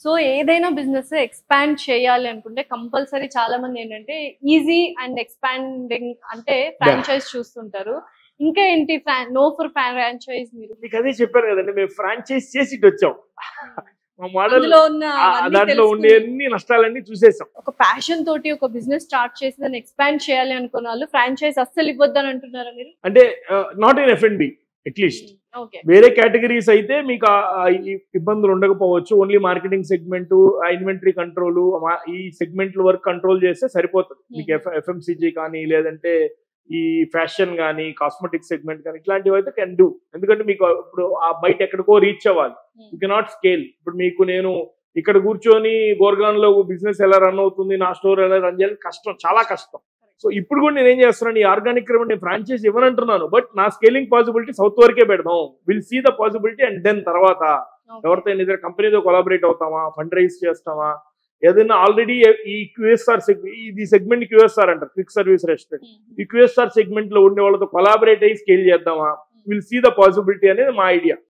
So ఏదైనా business expand చేయాలి అనుకుంటే కంపల్సరీ చాలా మంది ఏంటంటే ఈజీ అండ్ ఎక్స్పాండింగ్ అంటే ఫ్రాంచైజ్ చూస్తుంటారు. ఇంకా ఏంటి నో ఫర్ ఫ్రాంచైజ్? మీరు మీకు అదే చెప్పాను కదండి, మేము ఫ్రాంచైజ్ చేసి ఇటు వచ్చాం. మా మోడల్ అందులో ఉన్న దాంట్లో ఉండే అన్ని నష్టాలన్నీ చూసేసాం. ఒక ప్యాషన్ తోటి ఒక బిజినెస్ స్టార్ట్ చేసి దాన్ని ఎక్స్పాండ్ చేయాలి అనుకున్న వాళ్ళు ఫ్రాంచైజ్ అస్సలు ఇవ్వద్దని అంటున్నారా మీరు? అంటే నాట్ ఇన్ F&B అట్లీస్ట్. వేరే కేటగిరీస్ అయితే మీకు ఇబ్బందులు ఉండకపోవచ్చు. Only marketing segment, inventory control, ఈ సెగ్మెంట్ల వరకు కంట్రోల్ చేస్తే సరిపోతుంది మీకు. FMCG కానీ లేదంటే ఈ ఫ్యాషన్ కానీ కాస్మెటిక్ సెగ్మెంట్ కానీ ఇట్లాంటివి అయితే కెన్ డూ. ఎందుకంటే మీకు ఇప్పుడు ఆ బయట ఎక్కడికో రీచ్ అవ్వాలి, యూ కెనాట్ స్కేల్. ఇప్పుడు మీకు నేను ఇక్కడ కూర్చొని గోర్గాన్ లో బిజినెస్ ఎలా రన్ అవుతుంది, నా స్టోర్ ఎలా రన్ చేయాలి, కష్టం, చాలా కష్టం. సో ఇప్పుడు కూడా నేను ఏం చేస్తున్నాను, ఈ ఆర్గానిక్ నేను ఫ్రాంచైజ్ ఇవ్వనంటున్నాను, బట్ నా స్కేలింగ్ పాసిబిలిటీ సౌత్ వరకే పెడదాం. Will see the possibility and then తర్వాత ఎవరితో ఇద్దరు కంపెనీతో కొలాబరేట్ అవుతామా, ఫండ్ రైజ్ చేస్తామా, ఏదైనా ఆల్రెడీ ఈ QSR ఇది సెగ్మెంట్ QSR అంటారు, క్విక్ సర్వీస్ రెస్టారెంట్. ఈ QSR సెగ్మెంట్ లో ఉండే వాళ్ళతో కొలాబరేట్ అయ్యి స్కేల్ చేద్దామా, విల్ సీ ద పాసిబిలిటీ అనేది మా ఐడియా.